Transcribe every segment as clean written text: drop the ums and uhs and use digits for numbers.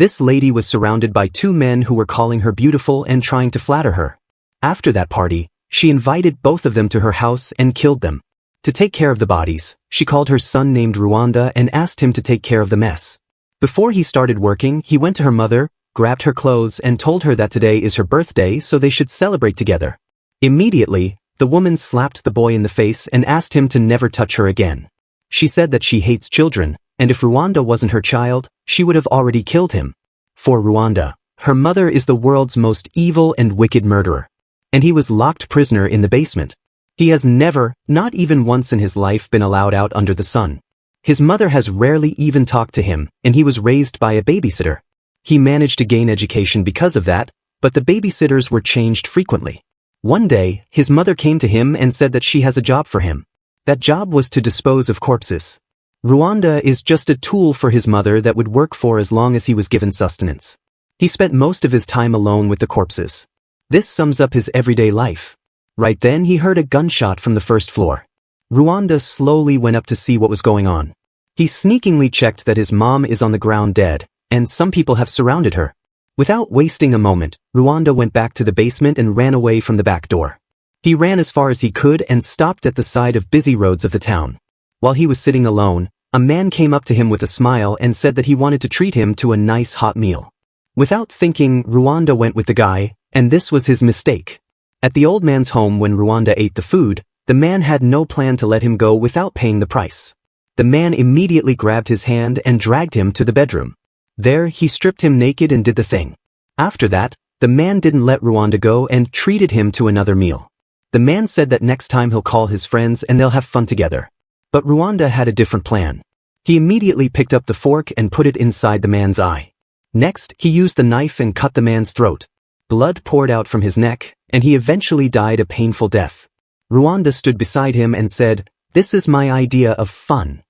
This lady was surrounded by two men who were calling her beautiful and trying to flatter her. After that party, she invited both of them to her house and killed them. To take care of the bodies, she called her son named Rwanda and asked him to take care of the mess. Before he started working, he went to her mother, grabbed her clothes and told her that today is her birthday so they should celebrate together. Immediately, the woman slapped the boy in the face and asked him to never touch her again. She said that she hates children, and if Rwanda wasn't her child, she would have already killed him. For Rwanda, her mother is the world's most evil and wicked murderer. And he was locked prisoner in the basement. He has never, not even once in his life, been allowed out under the sun. His mother has rarely even talked to him, and he was raised by a babysitter. He managed to gain education because of that, but the babysitters were changed frequently. One day, his mother came to him and said that she has a job for him. That job was to dispose of corpses. Rwanda is just a tool for his mother that would work for as long as he was given sustenance. He spent most of his time alone with the corpses. This sums up his everyday life. Right then he heard a gunshot from the first floor. Rwanda slowly went up to see what was going on. He sneakingly checked that his mom is on the ground dead, and some people have surrounded her. Without wasting a moment, Rwanda went back to the basement and ran away from the back door. He ran as far as he could and stopped at the side of busy roads of the town. While he was sitting alone, a man came up to him with a smile and said that he wanted to treat him to a nice hot meal. Without thinking, Rwanda went with the guy, and this was his mistake. At the old man's home when Rwanda ate the food, the man had no plan to let him go without paying the price. The man immediately grabbed his hand and dragged him to the bedroom. There, he stripped him naked and did the thing. After that, the man didn't let Rwanda go and treated him to another meal. The man said that next time he'll call his friends and they'll have fun together. But Rwanda had a different plan. He immediately picked up the fork and put it inside the man's eye. Next, he used the knife and cut the man's throat. Blood poured out from his neck, and he eventually died a painful death. Rwanda stood beside him and said, "This is my idea of fun."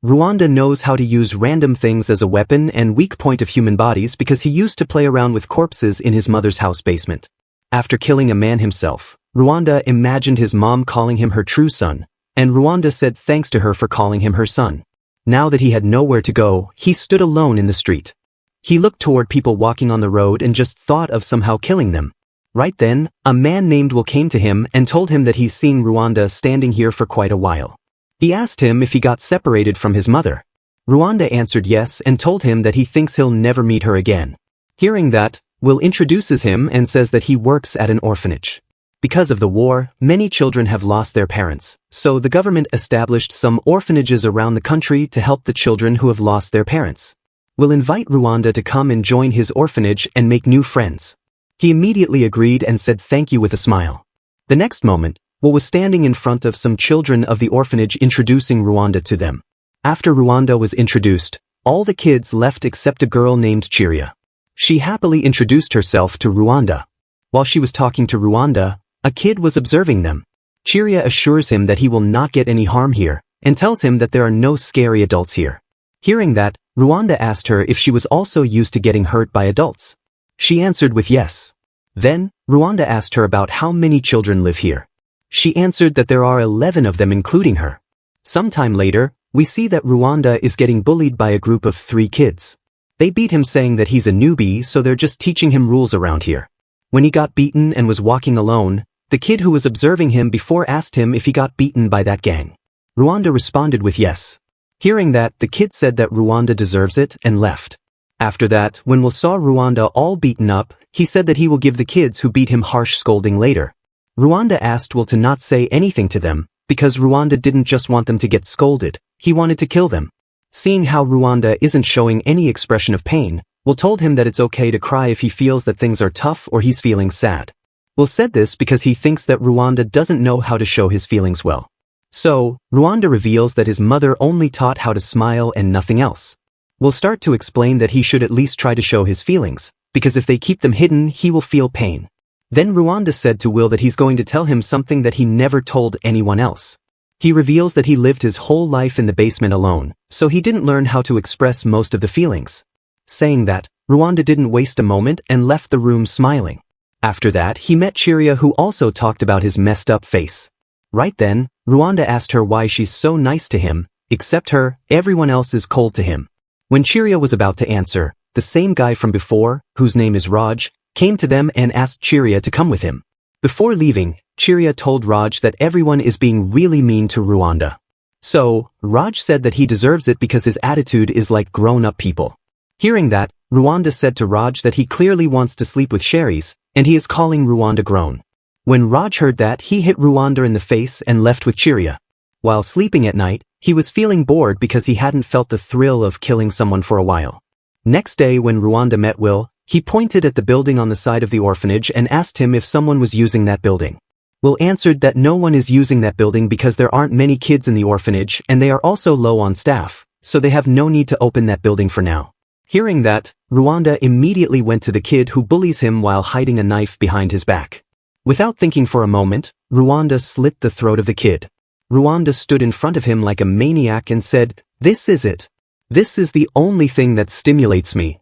Rwanda knows how to use random things as a weapon and weak point of human bodies because he used to play around with corpses in his mother's house basement. After killing a man himself, Rwanda imagined his mom calling him her true son, and Rwanda said thanks to her for calling him her son. Now that he had nowhere to go, he stood alone in the street. He looked toward people walking on the road and just thought of somehow killing them. Right then, a man named Will came to him and told him that he's seen Rwanda standing here for quite a while. He asked him if he got separated from his mother. Rwanda answered yes and told him that he thinks he'll never meet her again. Hearing that, Will introduces him and says that he works at an orphanage. Because of the war, many children have lost their parents, so the government established some orphanages around the country to help the children who have lost their parents. Will invite Rwanda to come and join his orphanage and make new friends. He immediately agreed and said thank you with a smile. The next moment, Will was standing in front of some children of the orphanage introducing Rwanda to them. After Rwanda was introduced, all the kids left except a girl named Cheria. She happily introduced herself to Rwanda. While she was talking to Rwanda, a kid was observing them. Cheria assures him that he will not get any harm here, and tells him that there are no scary adults here. Hearing that, Rwanda asked her if she was also used to getting hurt by adults. She answered with yes. Then, Rwanda asked her about how many children live here. She answered that there are 11 of them including her. Sometime later, we see that Rwanda is getting bullied by a group of 3 kids. They beat him saying that he's a newbie, so they're just teaching him rules around here. When he got beaten and was walking alone, the kid who was observing him before asked him if he got beaten by that gang. Rwanda responded with yes. Hearing that, the kid said that Rwanda deserves it and left. After that, when Will saw Rwanda all beaten up, he said that he will give the kids who beat him harsh scolding later. Rwanda asked Will to not say anything to them, because Rwanda didn't just want them to get scolded, he wanted to kill them. Seeing how Rwanda isn't showing any expression of pain, Will told him that it's okay to cry if he feels that things are tough or he's feeling sad. Will said this because he thinks that Rwanda doesn't know how to show his feelings well. So, Rwanda reveals that his mother only taught how to smile and nothing else. Will start to explain that he should at least try to show his feelings, because if they keep them hidden, he will feel pain. Then Rwanda said to Will that he's going to tell him something that he never told anyone else. He reveals that he lived his whole life in the basement alone, so he didn't learn how to express most of the feelings. Saying that, Rwanda didn't waste a moment and left the room smiling. After that, he met Cheria, who also talked about his messed up face. Right then, Rwanda asked her why she's so nice to him, except her, everyone else is cold to him. When Cheria was about to answer, the same guy from before, whose name is Raj, came to them and asked Cheria to come with him. Before leaving, Cheria told Raj that everyone is being really mean to Rwanda. So, Raj said that he deserves it because his attitude is like grown-up people. Hearing that, Rwanda said to Raj that he clearly wants to sleep with Sherry's, and he is calling Rwanda grown. When Raj heard that, he hit Rwanda in the face and left with Cheria. While sleeping at night, he was feeling bored because he hadn't felt the thrill of killing someone for a while. Next day when Rwanda met Will, he pointed at the building on the side of the orphanage and asked him if someone was using that building. Will answered that no one is using that building because there aren't many kids in the orphanage and they are also low on staff, so they have no need to open that building for now. Hearing that, Rwanda immediately went to the kid who bullies him while hiding a knife behind his back. Without thinking for a moment, Rwanda slit the throat of the kid. Rwanda stood in front of him like a maniac and said, "This is it. This is the only thing that stimulates me."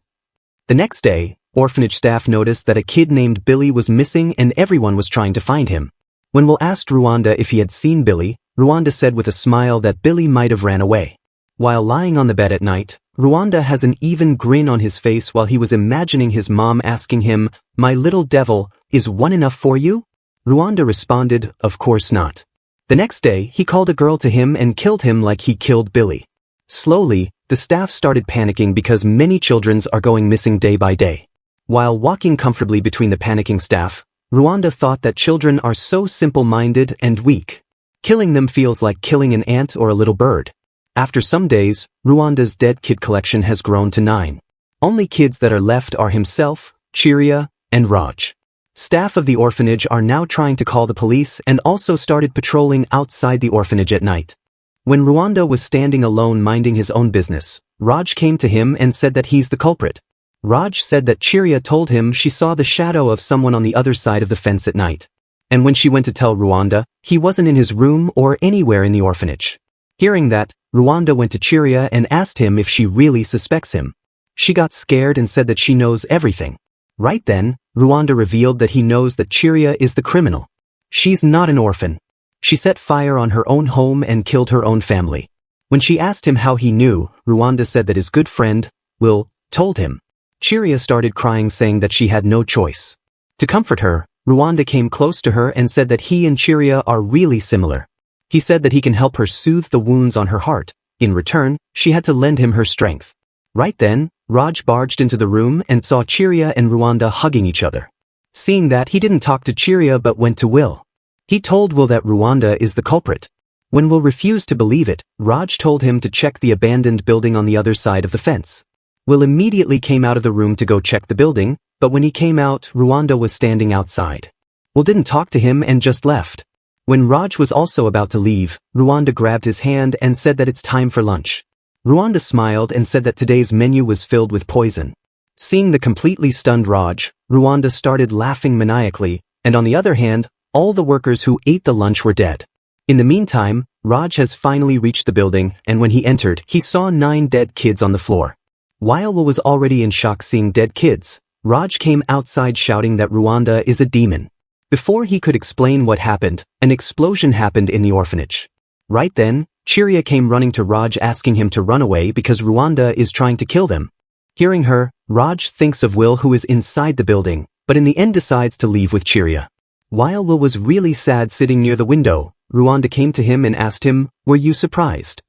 The next day, orphanage staff noticed that a kid named Billy was missing and everyone was trying to find him. When Will asked Rwanda if he had seen Billy, Rwanda said with a smile that Billy might have ran away. While lying on the bed at night, Rwanda has an even grin on his face while he was imagining his mom asking him, "My little devil, is one enough for you?" Rwanda responded, "Of course not." The next day, he called a girl to him and killed him like he killed Billy. Slowly, the staff started panicking because many children are going missing day by day. While walking comfortably between the panicking staff, Rwanda thought that children are so simple-minded and weak. Killing them feels like killing an ant or a little bird. After some days, Rwanda's dead kid collection has grown to 9. Only kids that are left are himself, Cheria, and Raj. Staff of the orphanage are now trying to call the police and also started patrolling outside the orphanage at night. When Rwanda was standing alone minding his own business, Raj came to him and said that he's the culprit. Raj said that Cheria told him she saw the shadow of someone on the other side of the fence at night. And when she went to tell Rwanda, he wasn't in his room or anywhere in the orphanage. Hearing that, Rwanda went to Cheria and asked him if she really suspects him. She got scared and said that she knows everything. Right then, Rwanda revealed that he knows that Cheria is the criminal. She's not an orphan. She set fire on her own home and killed her own family. When she asked him how he knew, Rwanda said that his good friend, Will, told him. Cheria started crying saying that she had no choice. To comfort her, Rwanda came close to her and said that he and Cheria are really similar. He said that he can help her soothe the wounds on her heart. In return, she had to lend him her strength. Right then, Raj barged into the room and saw Cheria and Rwanda hugging each other. Seeing that, he didn't talk to Cheria but went to Will. He told Will that Rwanda is the culprit. When Will refused to believe it, Raj told him to check the abandoned building on the other side of the fence. Will immediately came out of the room to go check the building, but when he came out, Rwanda was standing outside. Will didn't talk to him and just left. When Raj was also about to leave, Rwanda grabbed his hand and said that it's time for lunch. Rwanda smiled and said that today's menu was filled with poison. Seeing the completely stunned Raj, Rwanda started laughing maniacally, and on the other hand, all the workers who ate the lunch were dead. In the meantime, Raj has finally reached the building, and when he entered, he saw 9 dead kids on the floor. While Will was already in shock seeing dead kids, Raj came outside shouting that Rwanda is a demon. Before he could explain what happened, an explosion happened in the orphanage. Right then, Cheria came running to Raj asking him to run away because Rwanda is trying to kill them. Hearing her, Raj thinks of Will who is inside the building, but in the end decides to leave with Cheria. While Will was really sad sitting near the window, Rwanda came to him and asked him, "Were you surprised?"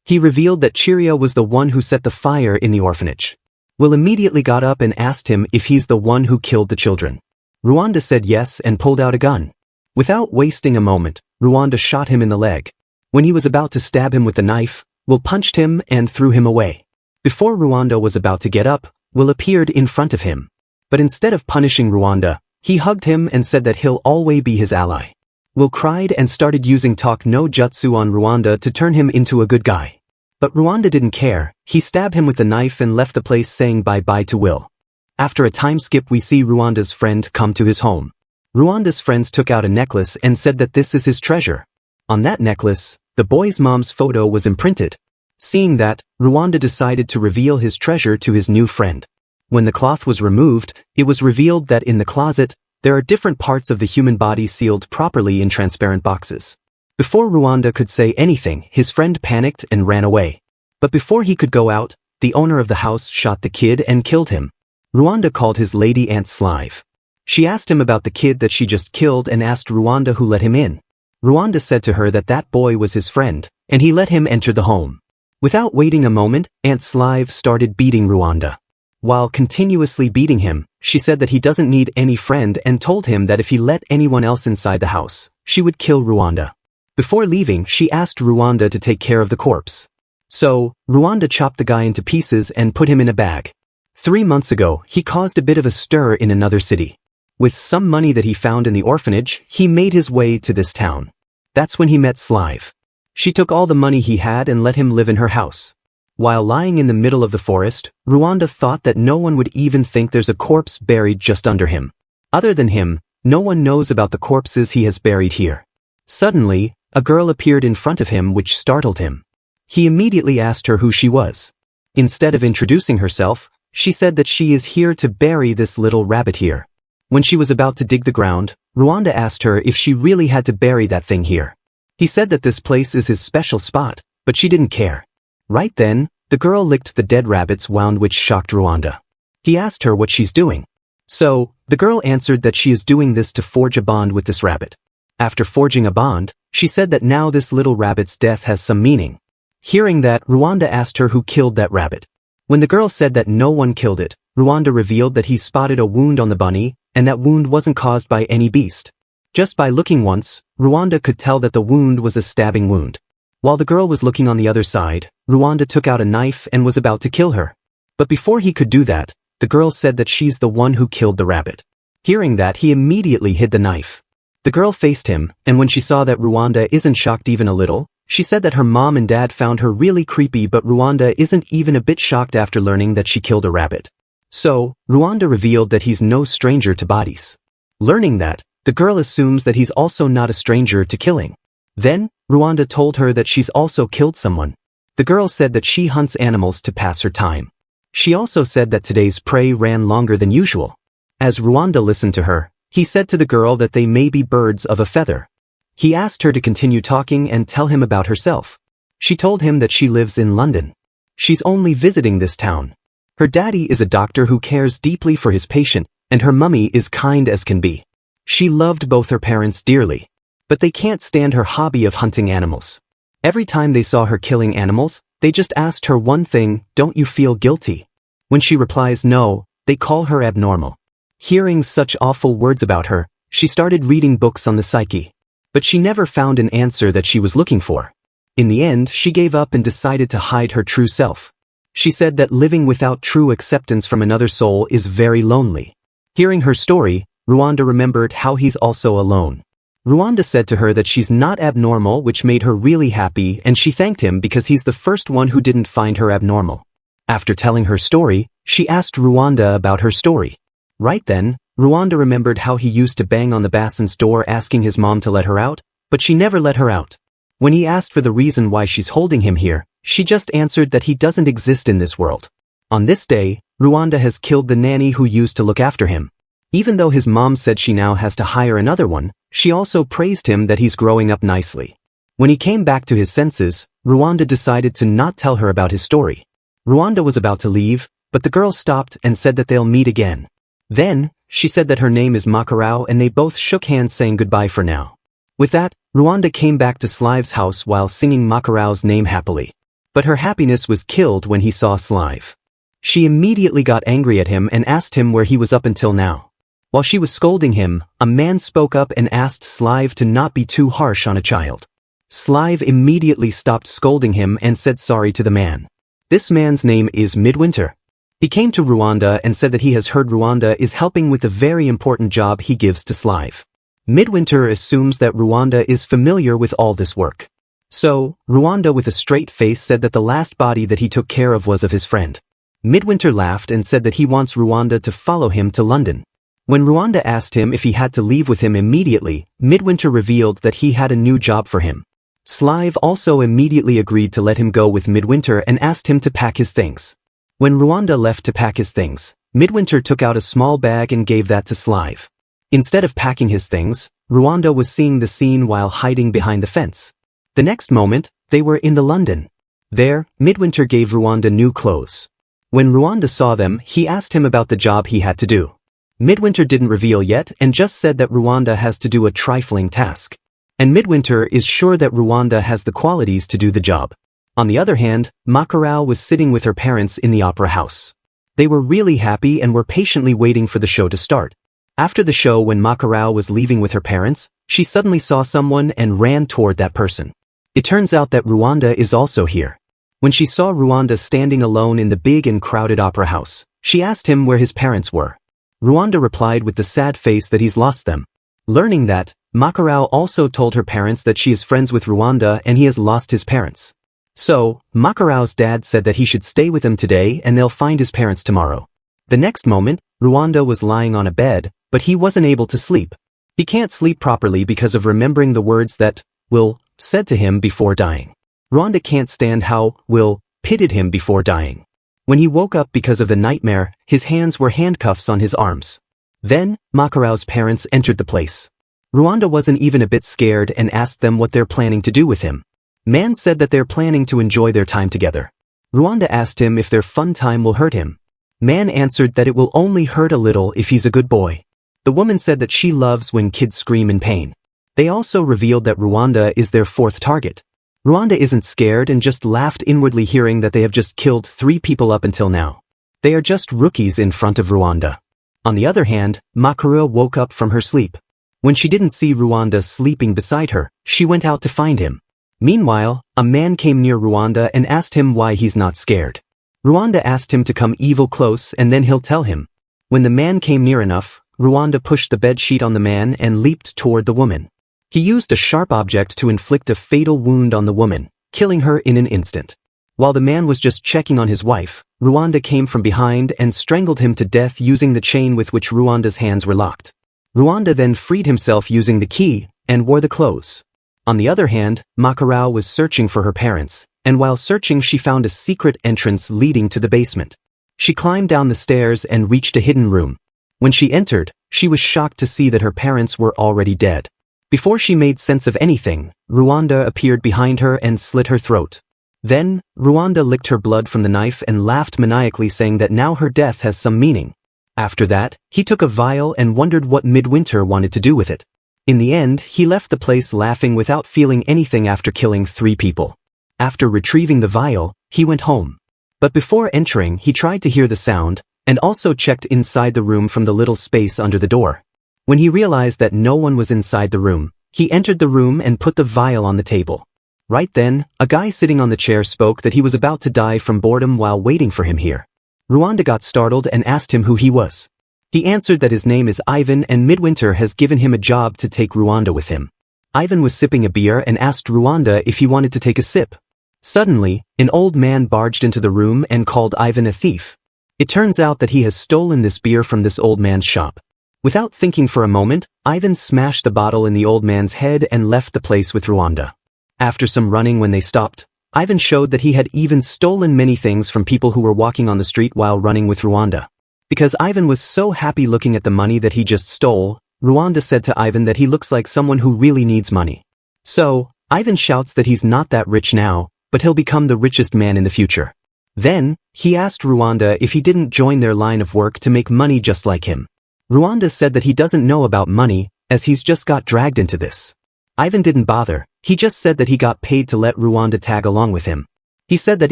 He revealed that Cheria was the one who set the fire in the orphanage. Will immediately got up and asked him if he's the one who killed the children. Rwanda said yes and pulled out a gun. Without wasting a moment, Rwanda shot him in the leg. When he was about to stab him with the knife, Will punched him and threw him away. Before Rwanda was about to get up, Will appeared in front of him. But instead of punishing Rwanda, he hugged him and said that he'll always be his ally. Will cried and started using talk no jutsu on Rwanda to turn him into a good guy. But Rwanda didn't care. He stabbed him with the knife and left the place saying bye-bye to Will. After a time skip, we see Rwanda's friend come to his home. Rwanda's friends took out a necklace and said that this is his treasure. On that necklace, the boy's mom's photo was imprinted. Seeing that, Rwanda decided to reveal his treasure to his new friend. When the cloth was removed, it was revealed that in the closet, there are different parts of the human body sealed properly in transparent boxes. Before Rwanda could say anything, his friend panicked and ran away. But before he could go out, the owner of the house shot the kid and killed him. Rwanda called his lady aunt Slive. She asked him about the kid that she just killed and asked Rwanda who let him in. Rwanda said to her that that boy was his friend, and he let him enter the home. Without waiting a moment, Aunt Slive started beating Rwanda. While continuously beating him, she said that he doesn't need any friend and told him that if he let anyone else inside the house, she would kill Rwanda. Before leaving, she asked Rwanda to take care of the corpse. So, Rwanda chopped the guy into pieces and put him in a bag. 3 months ago, he caused a bit of a stir in another city. With some money that he found in the orphanage, he made his way to this town. That's when he met Slive. She took all the money he had and let him live in her house. While lying in the middle of the forest, Rwanda thought that no one would even think there's a corpse buried just under him. Other than him, no one knows about the corpses he has buried here. Suddenly, a girl appeared in front of him which startled him. He immediately asked her who she was. Instead of introducing herself, she said that she is here to bury this little rabbit here. When she was about to dig the ground, Rwanda asked her if she really had to bury that thing here. He said that this place is his special spot, but she didn't care. Right then, the girl licked the dead rabbit's wound which shocked Rwanda. He asked her what she's doing. So, the girl answered that she is doing this to forge a bond with this rabbit. After forging a bond, she said that now this little rabbit's death has some meaning. Hearing that, Rwanda asked her who killed that rabbit. When the girl said that no one killed it, Rwanda revealed that he spotted a wound on the bunny, and that wound wasn't caused by any beast. Just by looking once, Rwanda could tell that the wound was a stabbing wound. While the girl was looking on the other side, Rwanda took out a knife and was about to kill her. But before he could do that, the girl said that she's the one who killed the rabbit. Hearing that, he immediately hid the knife. The girl faced him, and when she saw that Rwanda isn't shocked even a little, she said that her mom and dad found her really creepy, but Rwanda isn't even a bit shocked after learning that she killed a rabbit. So, Rwanda revealed that he's no stranger to bodies. Learning that, the girl assumes that he's also not a stranger to killing. Then, Rwanda told her that she's also killed someone. The girl said that she hunts animals to pass her time. She also said that today's prey ran longer than usual. As Rwanda listened to her, he said to the girl that they may be birds of a feather. He asked her to continue talking and tell him about herself. She told him that she lives in London. She's only visiting this town. Her daddy is a doctor who cares deeply for his patient, and her mummy is kind as can be. She loved both her parents dearly. But they can't stand her hobby of hunting animals. Every time they saw her killing animals, they just asked her one thing, "Don't you feel guilty?" When she replies no, they call her abnormal. Hearing such awful words about her, she started reading books on the psyche. But she never found an answer that she was looking for. In the end, she gave up and decided to hide her true self. She said that living without true acceptance from another soul is very lonely. Hearing her story, Rwanda remembered how he's also alone. Rwanda said to her that she's not abnormal, which made her really happy, and she thanked him because he's the first one who didn't find her abnormal. After telling her story, she asked Rwanda about her story. Right then, Rwanda remembered how he used to bang on the Basson's door asking his mom to let her out, but she never let her out. When he asked for the reason why she's holding him here, she just answered that he doesn't exist in this world. On this day, Rwanda has killed the nanny who used to look after him. Even though his mom said she now has to hire another one, she also praised him that he's growing up nicely. When he came back to his senses, Rwanda decided to not tell her about his story. Rwanda was about to leave, but the girl stopped and said that they'll meet again. Then, she said that her name is Macakaro and they both shook hands saying goodbye for now. With that, Rwanda came back to Slive's house while singing Macakaro's name happily. But her happiness was killed when he saw Slive. She immediately got angry at him and asked him where he was up until now. While she was scolding him, a man spoke up and asked Slive to not be too harsh on a child. Slive immediately stopped scolding him and said sorry to the man. This man's name is Midwinter. He came to Rwanda and said that he has heard Rwanda is helping with the very important job he gives to Slive. Midwinter assumes that Rwanda is familiar with all this work. So, Rwanda with a straight face said that the last body that he took care of was of his friend. Midwinter laughed and said that he wants Rwanda to follow him to London. When Rwanda asked him if he had to leave with him immediately, Midwinter revealed that he had a new job for him. Slive also immediately agreed to let him go with Midwinter and asked him to pack his things. When Rwanda left to pack his things, Midwinter took out a small bag and gave that to Slive. Instead of packing his things, Rwanda was seeing the scene while hiding behind the fence. The next moment, they were in the London. There, Midwinter gave Rwanda new clothes. When Rwanda saw them, he asked him about the job he had to do. Midwinter didn't reveal yet and just said that Rwanda has to do a trifling task. And Midwinter is sure that Rwanda has the qualities to do the job. On the other hand, Macakaro was sitting with her parents in the opera house. They were really happy and were patiently waiting for the show to start. After the show, when Macakaro was leaving with her parents, she suddenly saw someone and ran toward that person. It turns out that Rwanda is also here. When she saw Rwanda standing alone in the big and crowded opera house, she asked him where his parents were. Rwanda replied with the sad face that he's lost them. Learning that, Macakaro also told her parents that she is friends with Rwanda and he has lost his parents. So, Macakaro's dad said that he should stay with them today and they'll find his parents tomorrow. The next moment, Rwanda was lying on a bed, but he wasn't able to sleep. He can't sleep properly because of remembering the words that Will said to him before dying. Rwanda can't stand how Will pitted him before dying. When he woke up because of the nightmare, his hands were handcuffs on his arms. Then, Macakaro's parents entered the place. Rwanda wasn't even a bit scared and asked them what they're planning to do with him. Man said that they're planning to enjoy their time together. Rwanda asked him if their fun time will hurt him. Man answered that it will only hurt a little if he's a good boy. The woman said that she loves when kids scream in pain. They also revealed that Rwanda is their fourth target. Rwanda isn't scared and just laughed inwardly hearing that they have just killed 3 people up until now. They are just rookies in front of Rwanda. On the other hand, Macakaro woke up from her sleep. When she didn't see Rwanda sleeping beside her, she went out to find him. Meanwhile, a man came near Rwanda and asked him why he's not scared. Rwanda asked him to come evil close and then he'll tell him. When the man came near enough, Rwanda pushed the bedsheet on the man and leaped toward the woman. He used a sharp object to inflict a fatal wound on the woman, killing her in an instant. While the man was just checking on his wife, Rwanda came from behind and strangled him to death using the chain with which Rwanda's hands were locked. Rwanda then freed himself using the key and wore the clothes. On the other hand, Macakaro was searching for her parents, and while searching she found a secret entrance leading to the basement. She climbed down the stairs and reached a hidden room. When she entered, she was shocked to see that her parents were already dead. Before she made sense of anything, Rwanda appeared behind her and slit her throat. Then, Rwanda licked her blood from the knife and laughed maniacally saying that now her death has some meaning. After that, he took a vial and wondered what Midwinter wanted to do with it. In the end, he left the place laughing without feeling anything after killing 3 people. After retrieving the vial, he went home. But before entering, he tried to hear the sound, and also checked inside the room from the little space under the door. When he realized that no one was inside the room, he entered the room and put the vial on the table. Right then, a guy sitting on the chair spoke that he was about to die from boredom while waiting for him here. Rwanda got startled and asked him who he was. He answered that his name is Ivan and Midwinter has given him a job to take Rwanda with him. Ivan was sipping a beer and asked Rwanda if he wanted to take a sip. Suddenly, an old man barged into the room and called Ivan a thief. It turns out that he has stolen this beer from this old man's shop. Without thinking for a moment, Ivan smashed the bottle in the old man's head and left the place with Rwanda. After some running when they stopped, Ivan showed that he had even stolen many things from people who were walking on the street while running with Rwanda. Because Ivan was so happy looking at the money that he just stole, Rwanda said to Ivan that he looks like someone who really needs money. So, Ivan shouts that he's not that rich now, but he'll become the richest man in the future. Then, he asked Rwanda if he didn't join their line of work to make money just like him. Rwanda said that he doesn't know about money, as he's just got dragged into this. Ivan didn't bother, he just said that he got paid to let Rwanda tag along with him. He said that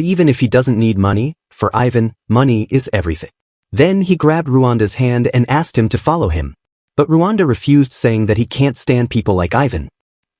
even if he doesn't need money, for Ivan, money is everything. Then he grabbed Rwanda's hand and asked him to follow him. But Rwanda refused, saying that he can't stand people like Ivan.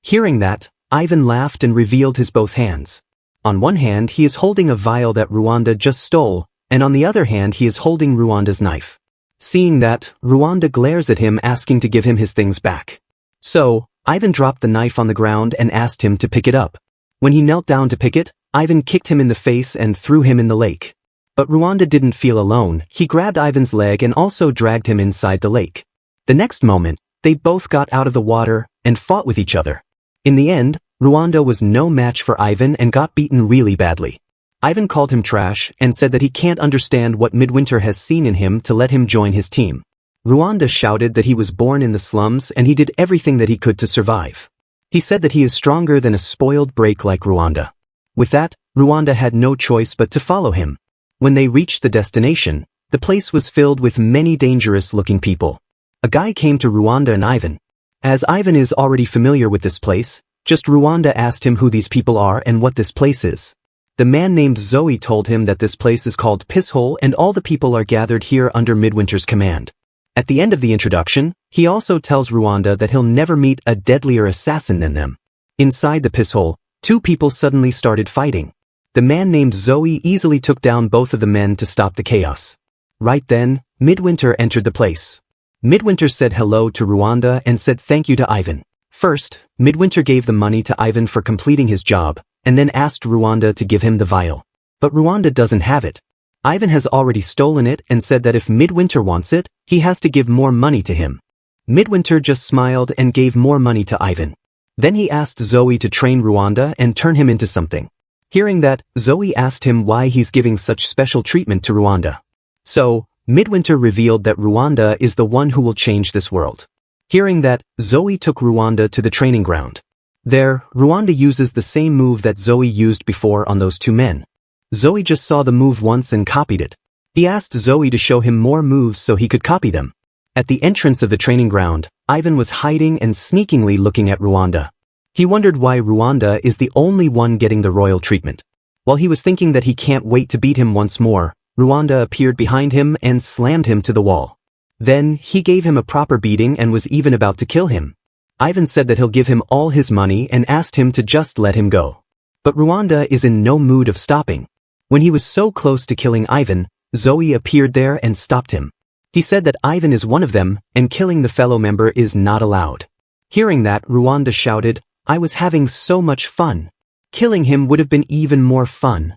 Hearing that, Ivan laughed and revealed his both hands. On one hand he is holding a vial that Rwanda just stole, and on the other hand he is holding Rwanda's knife. Seeing that, Rwanda glares at him asking to give him his things back. So, Ivan dropped the knife on the ground and asked him to pick it up. When he knelt down to pick it, Ivan kicked him in the face and threw him in the lake. But Rwanda didn't feel alone, he grabbed Ivan's leg and also dragged him inside the lake. The next moment, they both got out of the water and fought with each other. In the end, Rwanda was no match for Ivan and got beaten really badly. Ivan called him trash and said that he can't understand what Midwinter has seen in him to let him join his team. Rwanda shouted that he was born in the slums and he did everything that he could to survive. He said that he is stronger than a spoiled break like Rwanda. With that, Rwanda had no choice but to follow him. When they reached the destination, the place was filled with many dangerous-looking people. A guy came to Rwanda and Ivan. As Ivan is already familiar with this place, just Rwanda asked him who these people are and what this place is. The man named Zoe told him that this place is called Pisshole and all the people are gathered here under Midwinter's command. At the end of the introduction, he also tells Rwanda that he'll never meet a deadlier assassin than them. Inside the Pisshole, two people suddenly started fighting. The man named Zoe easily took down both of the men to stop the chaos. Right then, Midwinter entered the place. Midwinter said hello to Rwanda and said thank you to Ivan. First, Midwinter gave the money to Ivan for completing his job, and then asked Rwanda to give him the vial. But Rwanda doesn't have it. Ivan has already stolen it and said that if Midwinter wants it, he has to give more money to him. Midwinter just smiled and gave more money to Ivan. Then he asked Zoe to train Rwanda and turn him into something. Hearing that, Zoe asked him why he's giving such special treatment to Rwanda. So, Midwinter revealed that Rwanda is the one who will change this world. Hearing that, Zoe took Rwanda to the training ground. There, Rwanda uses the same move that Zoe used before on those two men. Zoe just saw the move once and copied it. He asked Zoe to show him more moves so he could copy them. At the entrance of the training ground, Ivan was hiding and sneakingly looking at Rwanda. He wondered why Rwanda is the only one getting the royal treatment. While he was thinking that he can't wait to beat him once more, Rwanda appeared behind him and slammed him to the wall. Then, he gave him a proper beating and was even about to kill him. Ivan said that he'll give him all his money and asked him to just let him go. But Rwanda is in no mood of stopping. When he was so close to killing Ivan, Zoe appeared there and stopped him. He said that Ivan is one of them, and killing the fellow member is not allowed. Hearing that, Rwanda shouted, "I was having so much fun. Killing him would have been even more fun."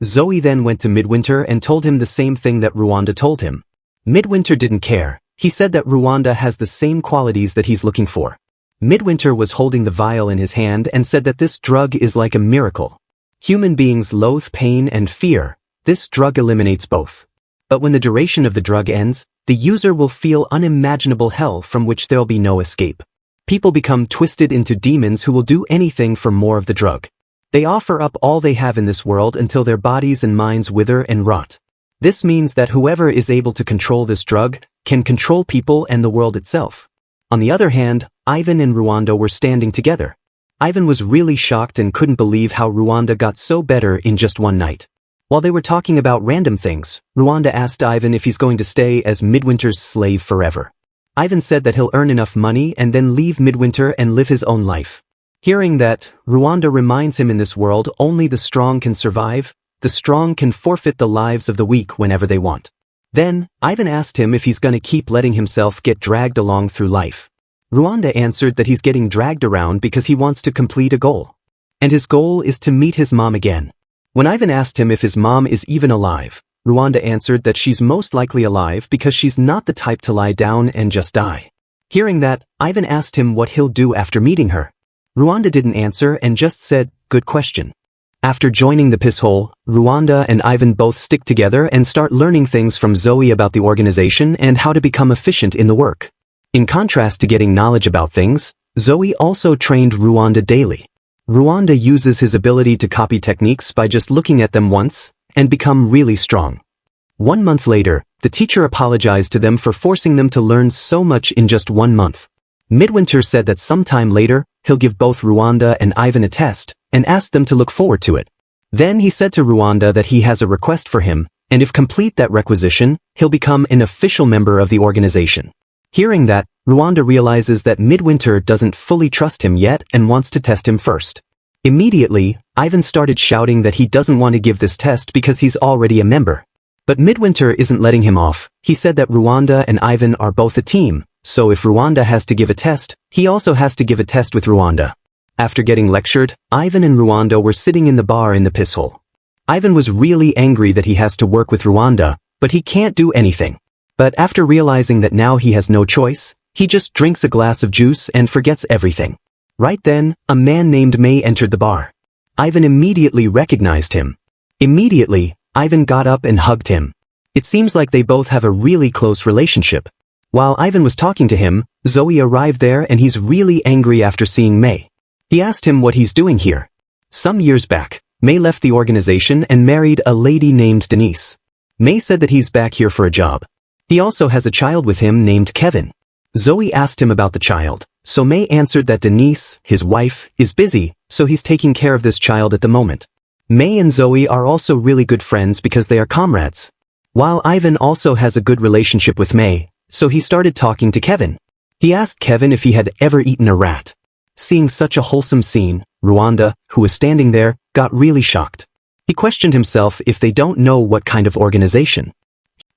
Zoe then went to Midwinter and told him the same thing that Rwanda told him. Midwinter didn't care. He said that Rwanda has the same qualities that he's looking for. Midwinter was holding the vial in his hand and said that this drug is like a miracle. Human beings loathe pain and fear. This drug eliminates both. But when the duration of the drug ends, the user will feel unimaginable hell from which there'll be no escape. People become twisted into demons who will do anything for more of the drug. They offer up all they have in this world until their bodies and minds wither and rot. This means that whoever is able to control this drug can control people and the world itself. On the other hand, Ivan and Rwanda were standing together. Ivan was really shocked and couldn't believe how Rwanda got so better in just one night. While they were talking about random things, Rwanda asked Ivan if he's going to stay as Midwinter's slave forever. Ivan said that he'll earn enough money and then leave Midwinter and live his own life. Hearing that, Rwanda reminds him in this world only the strong can survive, the strong can forfeit the lives of the weak whenever they want. Then, Ivan asked him if he's gonna keep letting himself get dragged along through life. Rwanda answered that he's getting dragged around because he wants to complete a goal. And his goal is to meet his mom again. When Ivan asked him if his mom is even alive, Rwanda answered that she's most likely alive because she's not the type to lie down and just die. Hearing that, Ivan asked him what he'll do after meeting her. Rwanda didn't answer and just said, "Good question." After joining the Pisshole, Rwanda and Ivan both stick together and start learning things from Zoe about the organization and how to become efficient in the work. In contrast to getting knowledge about things, Zoe also trained Rwanda daily. Rwanda uses his ability to copy techniques by just looking at them once and become really strong. 1 month later, the teacher apologized to them for forcing them to learn so much in just 1 month. Midwinter said that sometime later, he'll give both Rwanda and Ivan a test and asked them to look forward to it. Then he said to Rwanda that he has a request for him, and if complete that requisition, he'll become an official member of the organization. Hearing that, Rwanda realizes that Midwinter doesn't fully trust him yet and wants to test him first. Immediately, Ivan started shouting that he doesn't want to give this test because he's already a member. But Midwinter isn't letting him off. He said that Rwanda and Ivan are both a team, so if Rwanda has to give a test, he also has to give a test with Rwanda. After getting lectured, Ivan and Rwanda were sitting in the bar in the Pisshole. Ivan was really angry that he has to work with Rwanda, but he can't do anything. But after realizing that now he has no choice, he just drinks a glass of juice and forgets everything. Right then, a man named May entered the bar. Ivan immediately recognized him. Immediately, Ivan got up and hugged him. It seems like they both have a really close relationship. While Ivan was talking to him, Zoe arrived there and he's really angry after seeing May. He asked him what he's doing here. Some years back, May left the organization and married a lady named Denise. May said that he's back here for a job. He also has a child with him named Kevin. Zoe asked him about the child, so May answered that Denise, his wife, is busy, so he's taking care of this child at the moment. May and Zoe are also really good friends because they are comrades. While Ivan also has a good relationship with May, so he started talking to Kevin. He asked Kevin if he had ever eaten a rat. Seeing such a wholesome scene, Rwanda, who was standing there, got really shocked. He questioned himself if they don't know what kind of organization.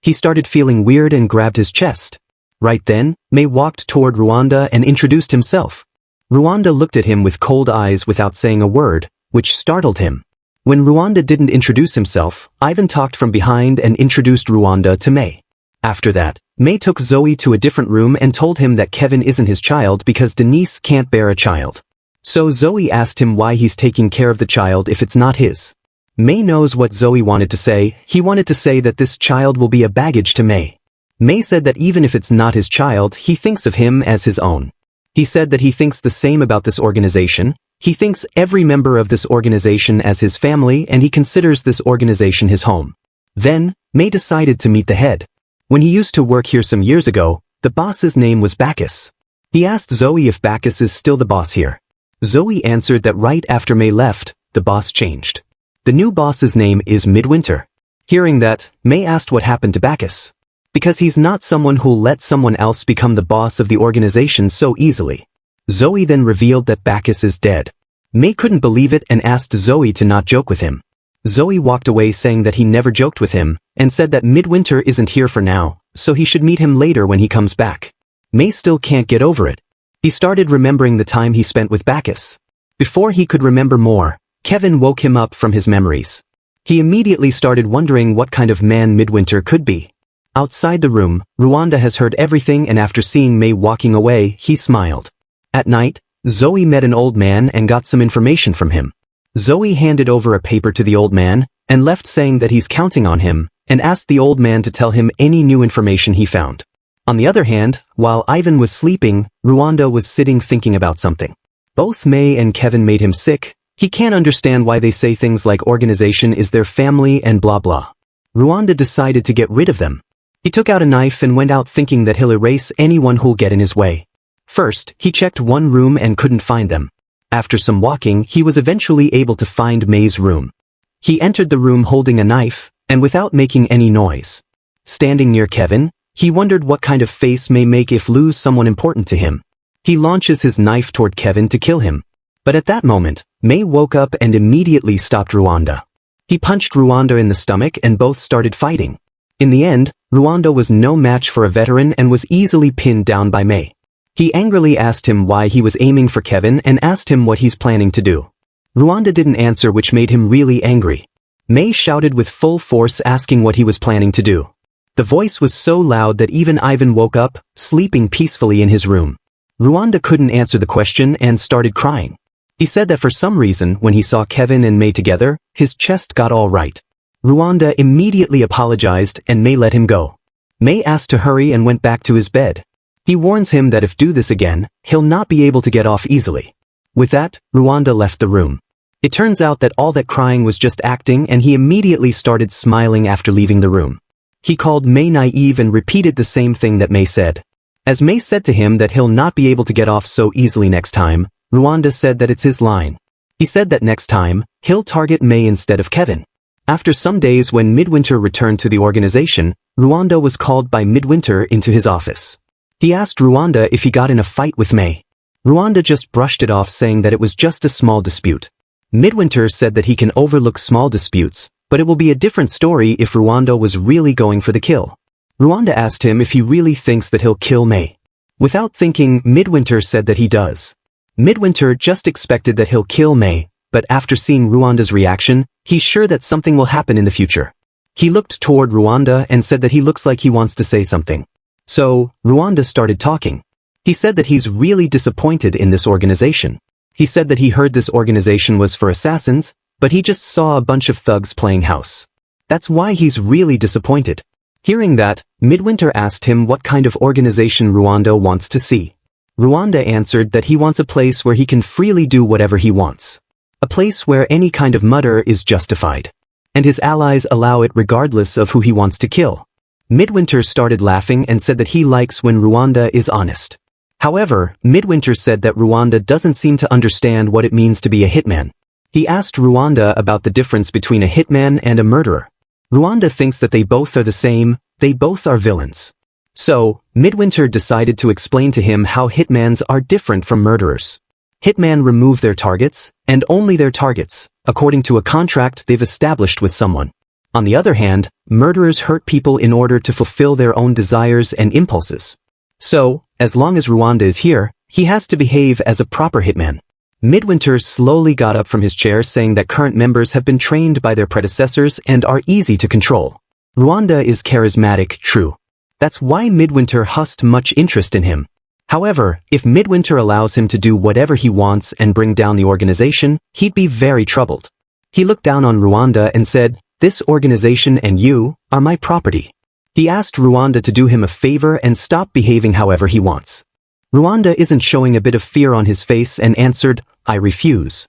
He started feeling weird and grabbed his chest. Right then, May walked toward Rwanda and introduced himself. Rwanda looked at him with cold eyes without saying a word, which startled him. When Rwanda didn't introduce himself, Ivan talked from behind and introduced Rwanda to May. After that, May took Zoe to a different room and told him that Kevin isn't his child because Denise can't bear a child. So Zoe asked him why he's taking care of the child if it's not his. May knows what Zoe wanted to say. He wanted to say that this child will be a baggage to May. May said that even if it's not his child, he thinks of him as his own. He said that he thinks the same about this organization. He thinks every member of this organization as his family and he considers this organization his home. Then, May decided to meet the head. When he used to work here some years ago, the boss's name was Bacchus. He asked Zoe if Bacchus is still the boss here. Zoe answered that right after May left, the boss changed. The new boss's name is Midwinter. Hearing that, May asked what happened to Bacchus. Because he's not someone who'll let someone else become the boss of the organization so easily. Zoe then revealed that Bacchus is dead. May couldn't believe it and asked Zoe to not joke with him. Zoe walked away saying that he never joked with him, and said that Midwinter isn't here for now, so he should meet him later when he comes back. May still can't get over it. He started remembering the time he spent with Bacchus. Before he could remember more, Kevin woke him up from his memories. He immediately started wondering what kind of man Midwinter could be. Outside the room, Rwanda has heard everything and after seeing May walking away, he smiled. At night, Zoe met an old man and got some information from him. Zoe handed over a paper to the old man, and left saying that he's counting on him, and asked the old man to tell him any new information he found. On the other hand, while Ivan was sleeping, Rwanda was sitting thinking about something. Both May and Kevin made him sick. He can't understand why they say things like organization is their family and blah blah. Rwanda decided to get rid of them. He took out a knife and went out thinking that he'll erase anyone who'll get in his way. First, he checked one room and couldn't find them. After some walking, he was eventually able to find May's room. He entered the room holding a knife, and without making any noise. Standing near Kevin, he wondered what kind of face May make if lose someone important to him. He launches his knife toward Kevin to kill him. But at that moment, May woke up and immediately stopped Rwanda. He punched Rwanda in the stomach and both started fighting. In the end, Rwanda was no match for a veteran and was easily pinned down by May. He angrily asked him why he was aiming for Kevin and asked him what he's planning to do. Rwanda didn't answer, which made him really angry. May shouted with full force asking what he was planning to do. The voice was so loud that even Ivan woke up, sleeping peacefully in his room. Rwanda couldn't answer the question and started crying. He said that for some reason, when he saw Kevin and May together, his chest got all right. Rwanda immediately apologized and May let him go. May asked to hurry and went back to his bed. He warns him that if do this again, he'll not be able to get off easily. With that, Rwanda left the room. It turns out that all that crying was just acting and he immediately started smiling after leaving the room. He called May naive and repeated the same thing that May said. As May said to him that he'll not be able to get off so easily next time, Rwanda said that it's his line. He said that next time, he'll target May instead of Kevin. After some days when Midwinter returned to the organization, Rwanda was called by Midwinter into his office. He asked Rwanda if he got in a fight with May. Rwanda just brushed it off saying that it was just a small dispute. Midwinter said that he can overlook small disputes, but it will be a different story if Rwanda was really going for the kill. Rwanda asked him if he really thinks that he'll kill May. Without thinking, Midwinter said that he does. Midwinter just expected that he'll kill May, but after seeing Rwanda's reaction, he's sure that something will happen in the future. He looked toward Rwanda and said that he looks like he wants to say something. So, Rwanda started talking. He said that he's really disappointed in this organization. He said that he heard this organization was for assassins, but he just saw a bunch of thugs playing house. That's why he's really disappointed. Hearing that, Midwinter asked him what kind of organization Rwanda wants to see. Rwanda answered that he wants a place where he can freely do whatever he wants. A place where any kind of murder is justified. And his allies allow it regardless of who he wants to kill. Midwinter started laughing and said that he likes when Rwanda is honest. However, Midwinter said that Rwanda doesn't seem to understand what it means to be a hitman. He asked Rwanda about the difference between a hitman and a murderer. Rwanda thinks that they both are the same, they both are villains. So, Midwinter decided to explain to him how hitmans are different from murderers. Hitmen remove their targets, and only their targets, according to a contract they've established with someone. On the other hand, murderers hurt people in order to fulfill their own desires and impulses. So, as long as Rwanda is here, he has to behave as a proper hitman. Midwinter slowly got up from his chair saying that current members have been trained by their predecessors and are easy to control. Rwanda is charismatic, true. That's why Midwinter husked much interest in him. However, if Midwinter allows him to do whatever he wants and bring down the organization, he'd be very troubled. He looked down on Rwanda and said, "This organization and you are my property." He asked Rwanda to do him a favor and stop behaving however he wants. Rwanda isn't showing a bit of fear on his face and answered, "I refuse."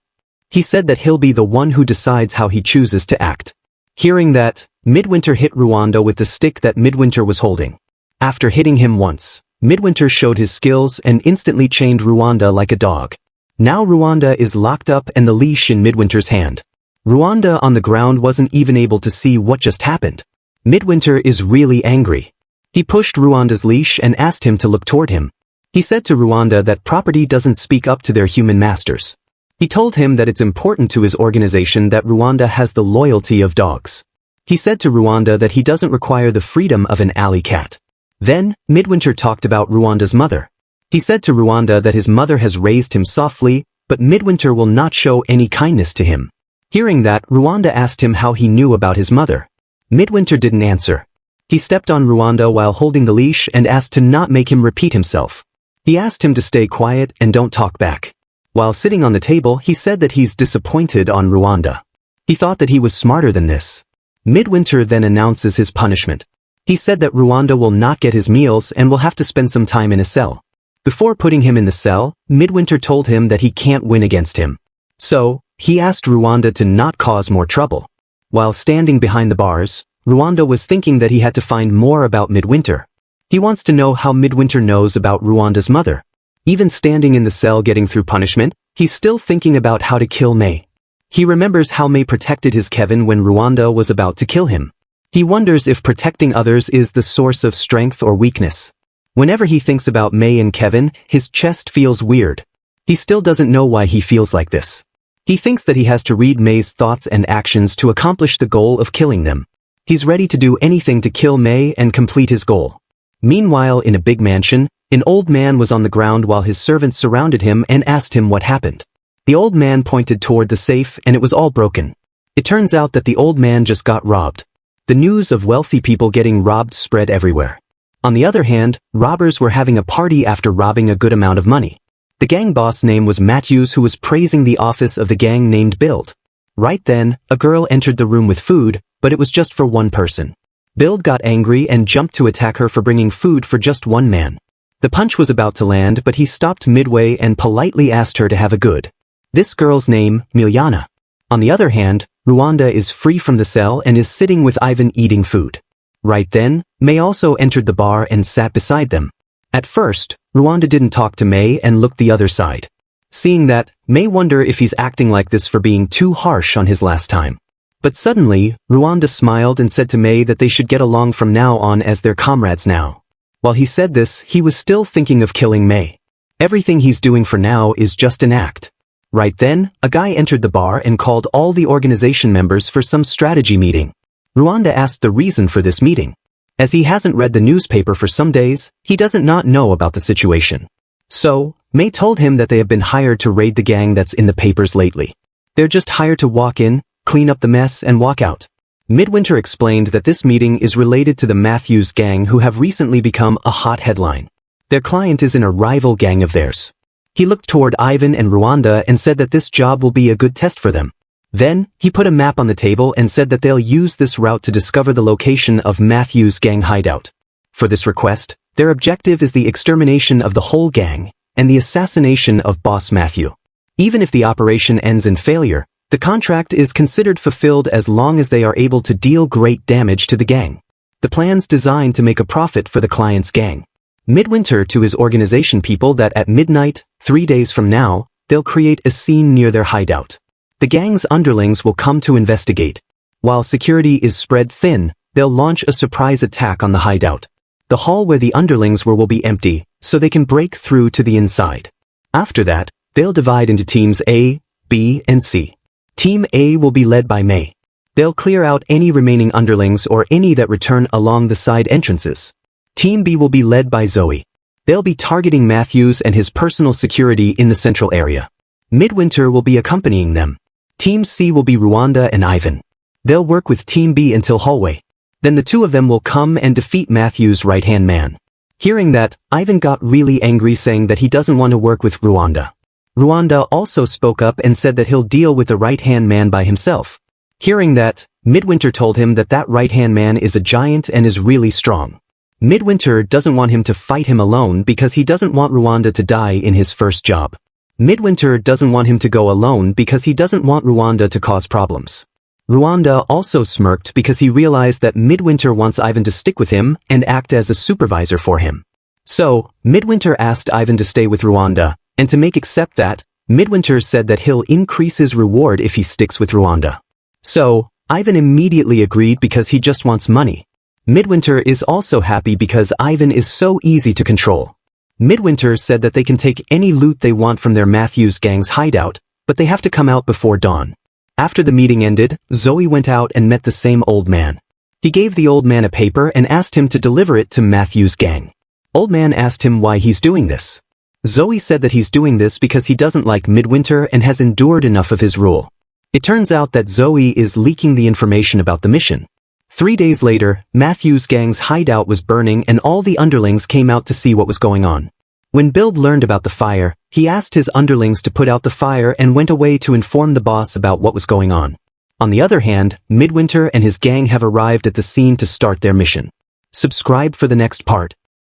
He said that he'll be the one who decides how he chooses to act. Hearing that, Midwinter hit Rwanda with the stick that Midwinter was holding. After hitting him once, Midwinter showed his skills and instantly chained Rwanda like a dog. Now Rwanda is locked up and the leash in Midwinter's hand. Rwanda on the ground wasn't even able to see what just happened. Midwinter is really angry. He pushed Rwanda's leash and asked him to look toward him. He said to Rwanda that property doesn't speak up to their human masters. He told him that it's important to his organization that Rwanda has the loyalty of dogs. He said to Rwanda that he doesn't require the freedom of an alley cat. Then, Midwinter talked about Rwanda's mother. He said to Rwanda that his mother has raised him softly, but Midwinter will not show any kindness to him. Hearing that, Rwanda asked him how he knew about his mother. Midwinter didn't answer. He stepped on Rwanda while holding the leash and asked to not make him repeat himself. He asked him to stay quiet and don't talk back. While sitting on the table, he said that he's disappointed on Rwanda. He thought that he was smarter than this. Midwinter then announces his punishment. He said that Rwanda will not get his meals and will have to spend some time in a cell. Before putting him in the cell, Midwinter told him that he can't win against him. So, he asked Rwanda to not cause more trouble. While standing behind the bars, Rwanda was thinking that he had to find more about Midwinter. He wants to know how Midwinter knows about Rwanda's mother. Even standing in the cell getting through punishment, he's still thinking about how to kill May. He remembers how May protected his Kevin when Rwanda was about to kill him. He wonders if protecting others is the source of strength or weakness. Whenever he thinks about May and Kevin, his chest feels weird. He still doesn't know why he feels like this. He thinks that he has to read May's thoughts and actions to accomplish the goal of killing them. He's ready to do anything to kill May and complete his goal. Meanwhile, in a big mansion, an old man was on the ground while his servants surrounded him and asked him what happened. The old man pointed toward the safe and it was all broken. It turns out that the old man just got robbed. The news of wealthy people getting robbed spread everywhere. On the other hand, robbers were having a party after robbing a good amount of money. The gang boss name was Matthews, who was praising the office of the gang named Build. Right then, a girl entered the room with food, but it was just for one person. Build got angry and jumped to attack her for bringing food for just one man. The punch was about to land, but he stopped midway and politely asked her to have a good. This girl's name, Miljana. On the other hand, Rwanda is free from the cell and is sitting with Ivan eating food. Right then, May also entered the bar and sat beside them. At first, Rwanda didn't talk to May and looked the other side. Seeing that, May wondered if he's acting like this for being too harsh on his last time. But suddenly, Rwanda smiled and said to May that they should get along from now on as their comrades now. While he said this, he was still thinking of killing May. Everything he's doing for now is just an act. Right then, a guy entered the bar and called all the organization members for some strategy meeting. Rwanda asked the reason for this meeting. As he hasn't read the newspaper for some days, he doesn't not know about the situation. So, May told him that they have been hired to raid the gang that's in the papers lately. They're just hired to walk in, clean up the mess and walk out. Midwinter explained that this meeting is related to the Matthews gang, who have recently become a hot headline. Their client is in a rival gang of theirs. He looked toward Ivan and Rwanda and said that this job will be a good test for them. Then, he put a map on the table and said that they'll use this route to discover the location of Matthews' gang hideout. For this request, their objective is the extermination of the whole gang and the assassination of Boss Matthew. Even if the operation ends in failure, The contract is considered fulfilled as long as they are able to deal great damage to the gang. The plan's designed to make a profit for the client's gang. Midwinter to his organization people that at midnight, 3 days from now, they'll create a scene near their hideout. The gang's underlings will come to investigate. While security is spread thin, they'll launch a surprise attack on the hideout. The hall where the underlings were will be empty, so they can break through to the inside. After that, they'll divide into teams A, B, and C. Team A will be led by May. They'll clear out any remaining underlings or any that return along the side entrances. Team B will be led by Zoe. They'll be targeting Matthews and his personal security in the central area. Midwinter will be accompanying them. Team C will be Rwanda and Ivan. They'll work with Team B until hallway. Then the two of them will come and defeat Matthews' right-hand man. Hearing that, Ivan got really angry saying that he doesn't want to work with Rwanda. Rwanda also spoke up and said that he'll deal with the right-hand man by himself. Hearing that, Midwinter told him that that right-hand man is a giant and is really strong. Midwinter doesn't want him to fight him alone because he doesn't want Rwanda to die in his first job. Midwinter doesn't want him to go alone because he doesn't want Rwanda to cause problems. Rwanda also smirked because he realized that Midwinter wants Ivan to stick with him and act as a supervisor for him. So, Midwinter asked Ivan to stay with Rwanda, and to make accept that, Midwinter said that he'll increase his reward if he sticks with Rwanda. So, Ivan immediately agreed because he just wants money. Midwinter is also happy because Ivan is so easy to control. Midwinter said that they can take any loot they want from their Matthews gang's hideout, but they have to come out before dawn. After the meeting ended, Zoe went out and met the same old man. He gave the old man a paper and asked him to deliver it to Matthews' gang. Old man asked him why he's doing this. Zoe said that he's doing this because he doesn't like Midwinter and has endured enough of his rule. It turns out that Zoe is leaking the information about the mission. 3 days later, Matthews' gang's hideout was burning and all the underlings came out to see what was going on. When Bill learned about the fire, he asked his underlings to put out the fire and went away to inform the boss about what was going on. On the other hand, Midwinter and his gang have arrived at the scene to start their mission. Subscribe for the next part.